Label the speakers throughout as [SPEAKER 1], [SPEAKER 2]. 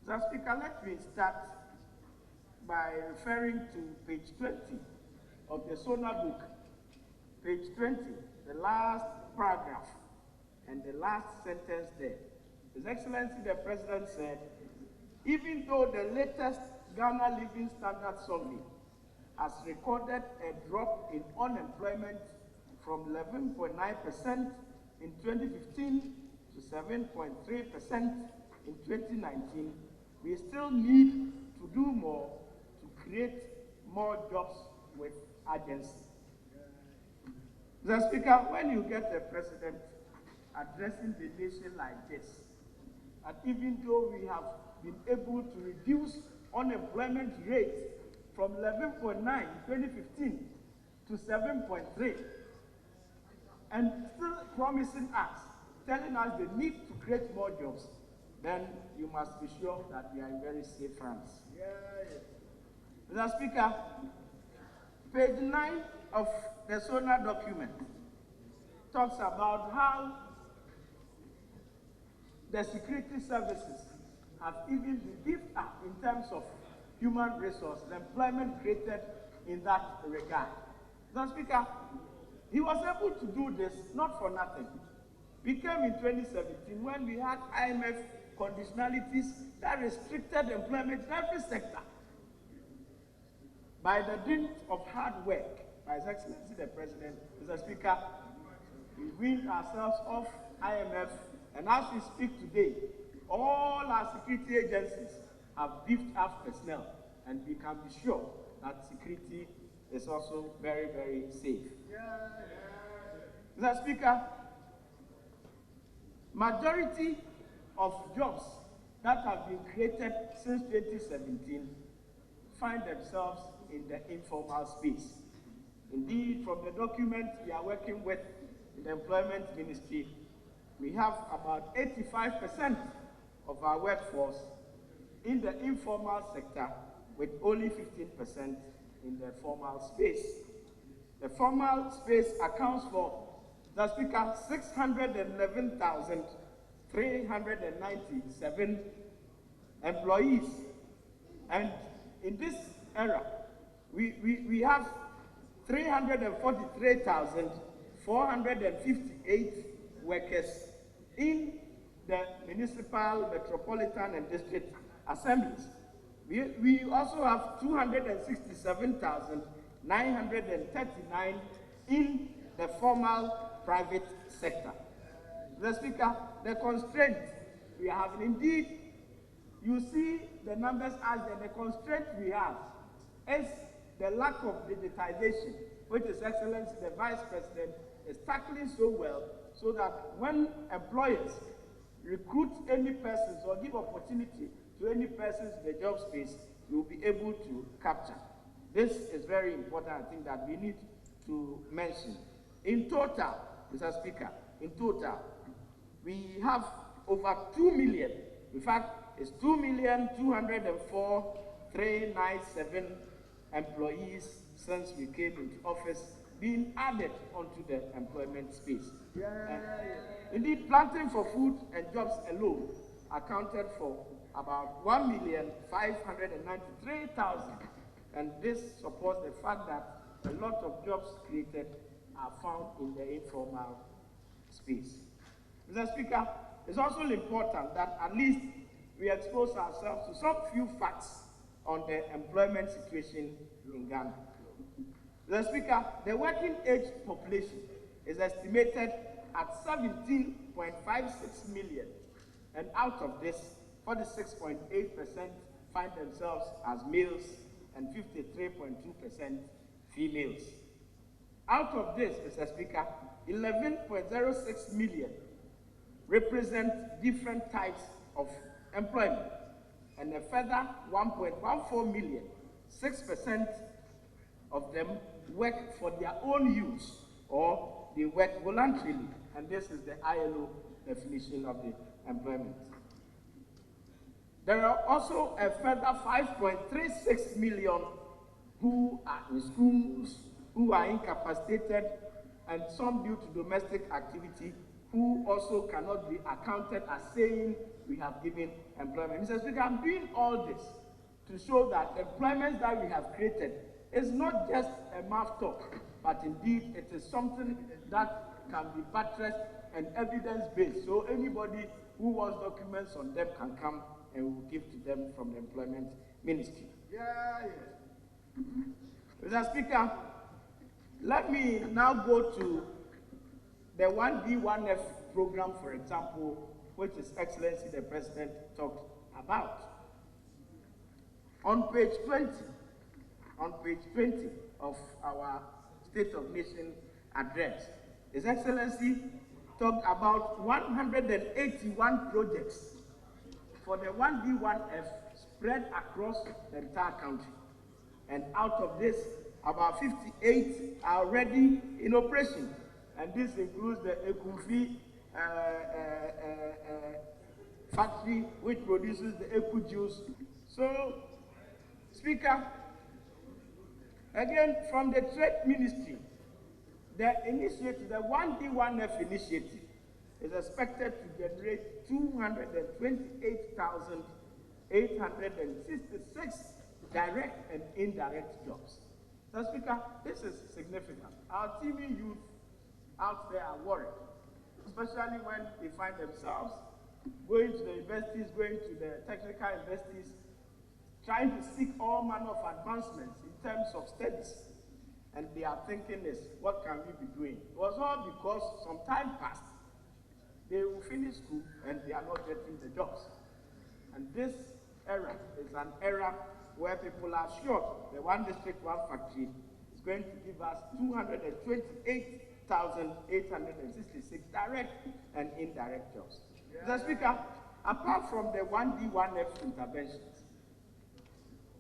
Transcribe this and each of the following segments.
[SPEAKER 1] Mr. Speaker, let me start by referring to page 20 of the Sona book. Page 20, the last paragraph and the last sentence there. His Excellency the President said, even though the latest Ghana Living Standard Survey has recorded a drop in unemployment from 11.9% in 2015 to 7.3% in 2019, we still need to do more to create more jobs with urgency. Mr. Speaker, when you get a president addressing the nation like this, and even though we have been able to reduce unemployment rate from 11.9 in 2015 to 7.3, and still promising us, telling us the need to create more jobs, then you must be sure that we are in very safe hands. Mr. Speaker, page 9 of the Sona document talks about how the security services have even been beefed up in terms of human resources, employment created in that regard. Mr. Speaker, he was able to do this not for nothing. We came in 2017 when we had IMF conditionalities that restricted employment in every sector. By the dint of hard work by His Excellency the President, Mr. Speaker, we weaned ourselves off IMF, and as we speak today, all our security agencies have beefed up personnel, and we can be sure that security is also very, very safe. Mr. Speaker, majority of jobs that have been created since 2017 find themselves in the informal space. Indeed, from the document we are working with in the Employment Ministry, we have about 85% of our workforce in the informal sector, with only 15% in the formal space. The formal space accounts for, the Speaker, 611,397 employees. And in this era, we have 343,458 workers in the municipal, metropolitan, and district assemblies. We also have 267,939 in the formal private sector. Mr. Speaker, the constraint we have, indeed, you see the numbers as the constraint we have is the lack of digitization, which His Excellency the Vice President is tackling so well, so that when employers recruit any persons or give opportunity to any persons in the job space, you will be able to capture. This is very important, I think, that we need to mention. In total, Mr. Speaker, in total, we have over 2 million, in fact, it's 2,204,397 employees since we came into office being added onto the employment space. Indeed, planting for food and jobs alone accounted for about 1,593,000, and this supports the fact that a lot of jobs created are found in the informal space. Mr. Speaker, it's also important that at least we expose ourselves to some few facts on the employment situation in Ghana. Mr. Speaker, the working age population is estimated at 17.56 million, and out of this, 46.8% find themselves as males and 53.2% females. Out of this, Mr. Speaker, 11.06 million represent different types of employment, and a further 1.14 million, 6% of them work for their own use or they work voluntarily, and this is the ILO definition of the employment. There are also a further 5.36 million who are in schools, who are incapacitated, and some due to domestic activity who also cannot be accounted as saying we have given employment. Mr. Speaker, I'm doing all this to show that employment that we have created is not just a mouth talk, but indeed it is something that can be buttressed and evidence-based. So anybody who wants documents on them can come and we'll give to them from the Employment Ministry. Mr. Speaker, let me now go to the 1D1F program, for example, which His Excellency the President talked about. On page 20 of our State of Nation address, His Excellency talked about 181 projects for the 1D1F spread across the entire country. And out of this, about 58 are already in operation. And this includes the Ekufi factory, which produces the Eku juice. So, Speaker, again, from the Trade Ministry, the initiative, the 1D1F initiative, is expected to generate 228,866 direct and indirect jobs. So, Speaker, this is significant. Our teeming youth out there are worried, especially when they find themselves going to the universities, going to the technical universities, trying to seek all manner of advancements in terms of studies. And they are thinking this, what can we be doing? It was all because some time passed. They will finish school and they are not getting the jobs. And this era is an era where people are short. The one district, one factory is going to give us 228,866 direct and indirect jobs. Mr. Speaker, apart from the 1D1F interventions,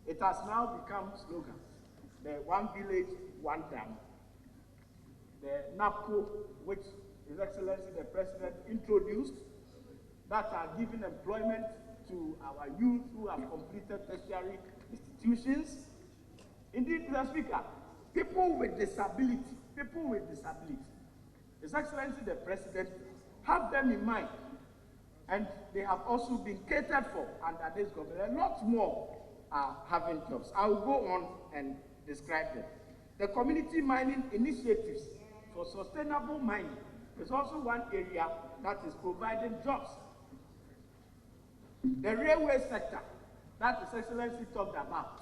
[SPEAKER 1] it has now become slogans. The one village, one dam. The NAPCO, which His Excellency the President introduced, that are giving employment to our youth who have completed tertiary institutions. Indeed, Mr. Speaker, people with disability, His Excellency the President have them in mind, and they have also been catered for under this government. A lot more are having jobs. I will go on and describe them. The community mining initiatives for sustainable mining is also one area that is providing jobs. The railway sector that His Excellency talked about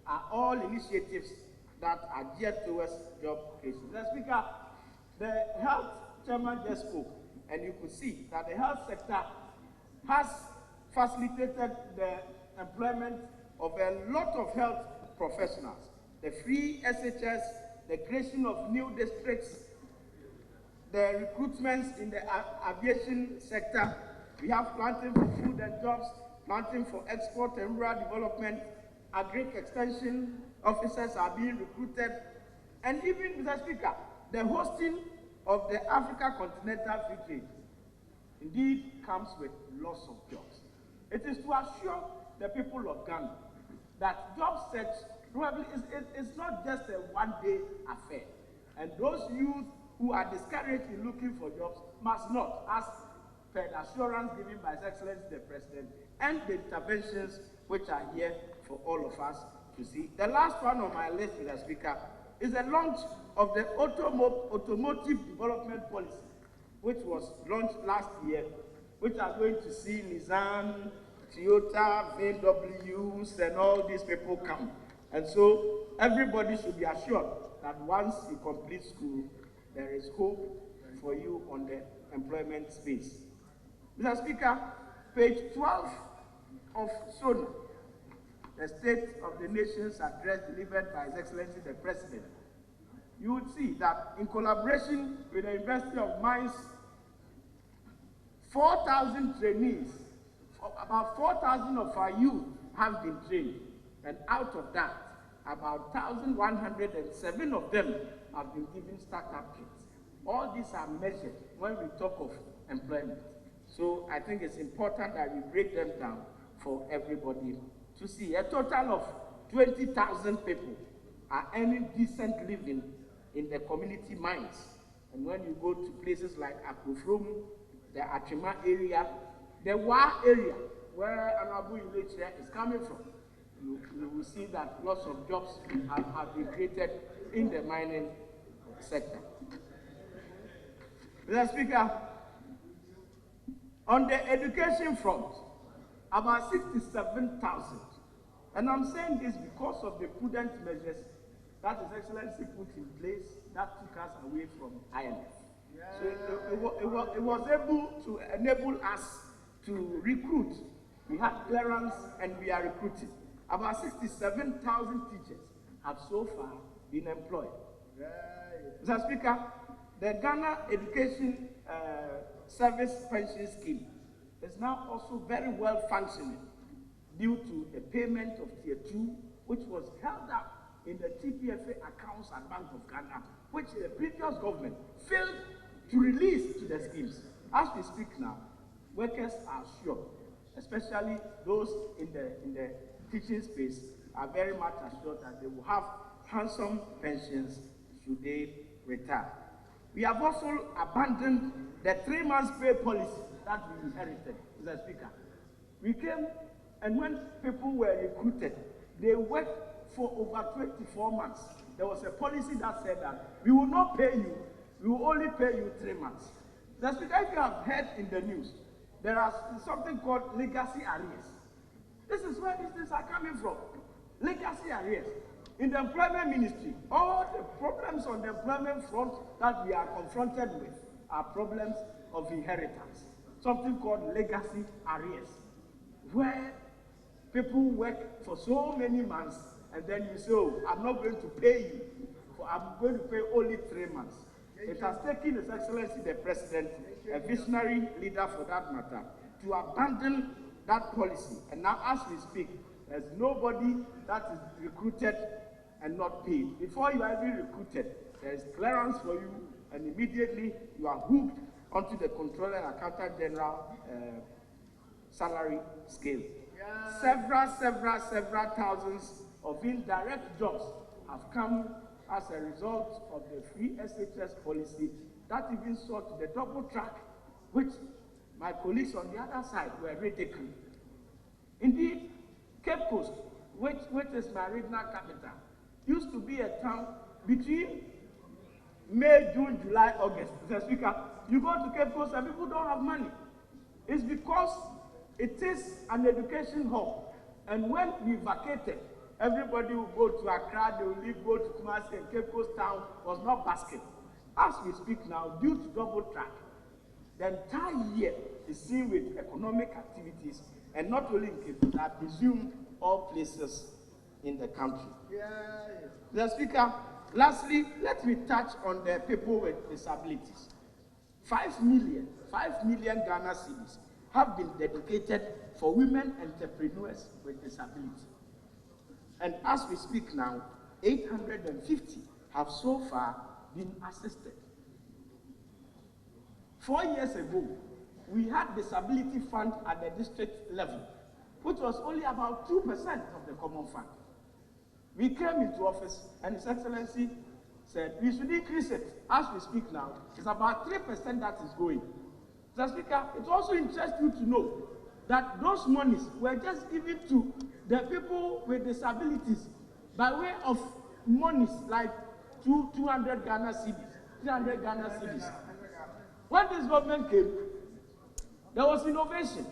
[SPEAKER 1] are all initiatives that are geared towards job creation. Mr. Speaker, the health chairman just spoke, and you could see that the health sector has facilitated the employment of a lot of health professionals. The free SHS, the creation of new districts, the recruitments in the aviation sector. We have planting for food and jobs, planting for export and rural development, agric extension officers are being recruited, and even, Mr. Speaker, the hosting of the Africa Continental Free Trade indeed comes with lots of jobs. It is to assure the people of Ghana that job search probably is not just a one-day affair, and those youth who are discouraged in looking for jobs must not, as per the assurance given by His Excellency the President and the interventions which are here for all of us to see. The last one on my list, Mr. Speaker, is the launch of the automotive development policy, which was launched last year, which are going to see Nissan, Toyota, VWs, and all these people come. And so everybody should be assured that once you complete school, there is hope for you on the employment space. Mr. Speaker, page 12 of Sona, the State of the Nation's address delivered by His Excellency the President, you would see that in collaboration with the University of Mines, 4,000 trainees, about 4,000 of our youth have been trained, and out of that, about 1,107 of them have been given startup kits. All these are measured when we talk of employment. So I think it's important that we break them down for everybody to see. A total of 20,000 people are earning decent living in the community mines. And when you go to places like Akufo-Addo, the Achima area, the Wa area, where Honorable Ileche is coming from, you will see that lots of jobs have been created in the mining sector. Mr. Speaker, on the education front, about 67,000. And I'm saying this because of the prudent measures that His Excellency put in place that took us away from IMF. Yeah. So it was able to enable us to recruit. We had clearance and we are recruiting. About 67,000 teachers have so far been employed. Yeah. Mr. Speaker, the Ghana Education Service Pension Scheme is now also very well functioning due to the payment of Tier 2, which was held up in the TPFA accounts at Bank of Ghana, which the previous government failed to release to the schemes. As we speak now, workers are sure, especially those in the teaching space, are very much assured that they will have handsome pensions should they retire. We have also abandoned the 3 months pay policy that we inherited, Mr. Speaker. We came, and when people were recruited, they worked for over 24 months. There was a policy that said that we will not pay you, we will only pay you 3 months. Mr. Speaker, if you have heard in the news, there is something called legacy arrears. This is where these things are coming from. Legacy arrears. In the employment ministry, all the problems on the employment front that we are confronted with are problems of inheritance. Something called legacy arrears, where people work for so many months and then you say, oh, I'm not going to pay you, I'm going to pay only 3 months. It has taken His Excellency the President, a visionary leader for that matter, to abandon that policy. And now as we speak, there's nobody that is recruited and not paid. Before you are even recruited, there is clearance for you, and immediately you are hooked onto the Controller and Accountant General salary scale. Yeah. Several thousands of indirect jobs have come as a result of the free SHS policy that even sought the double track, which my colleagues on the other side were ridiculing. Indeed, Cape Coast, which is my regional capital, used to be a town between May, June, July, August. Mr. Speaker, you go to Cape Coast and people don't have money. It's because it is an education hub. And when we vacated, everybody will go to Accra, they will leave, go to Kumasi, and Cape Coast town was not basket. As we speak now, due to double track, the entire year is seen with economic activities, and not only in Cape Coast, I presume all places in the country. The Speaker, lastly, let me touch on the people with disabilities. 5 million Ghana cedis have been dedicated for women entrepreneurs with disability. And as we speak now, 850 have so far been assisted. 4 years ago, we had disability fund at the district level, which was only about 2% of the common fund. We came into office and His Excellency said we should increase it. As we speak now, it's about 3% that is going. Mr. Speaker, it also interests you to know that those monies were just given to the people with disabilities by way of monies like 200 Ghana cedis, 300 Ghana cedis. When this government came, there was innovation.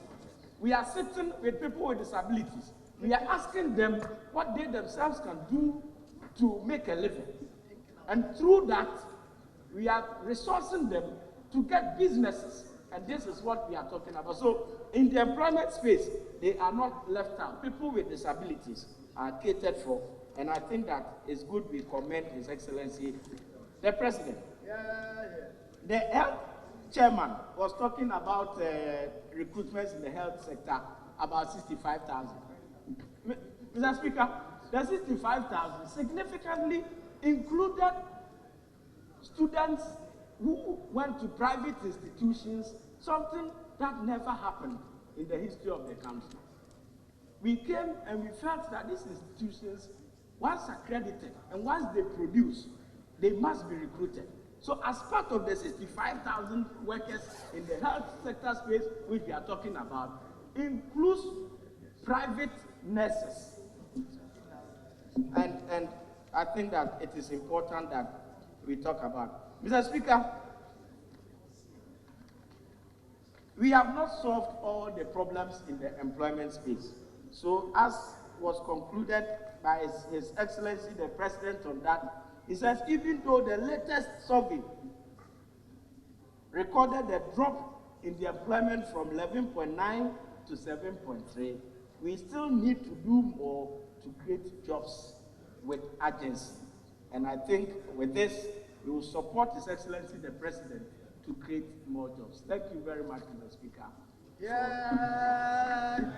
[SPEAKER 1] We are sitting with people with disabilities. We are asking them what they themselves can do to make a living. And through that, we are resourcing them to get businesses. And this is what we are talking about. So in the employment space, they are not left out. People with disabilities are catered for. And I think that it's good we commend His Excellency, the President. The health chairman was talking about recruitments in the health sector, about 65,000. Mr. Speaker, the 65,000 significantly included students who went to private institutions, something that never happened in the history of the country. We came and we felt that these institutions, once accredited and once they produce, they must be recruited. So as part of the 65,000 workers in the health sector space, which we are talking about, includes private nurses. And I think that it is important that we talk about. Mr. Speaker, we have not solved all the problems in the employment space. So as was concluded by His Excellency the President on that, he says even though the latest survey recorded a drop in the employment from 11.9 to 7.3, we still need to do more to create jobs with urgency. And I think with this, we will support His Excellency the President to create more jobs. Thank you very much, Mr. Speaker. Yeah.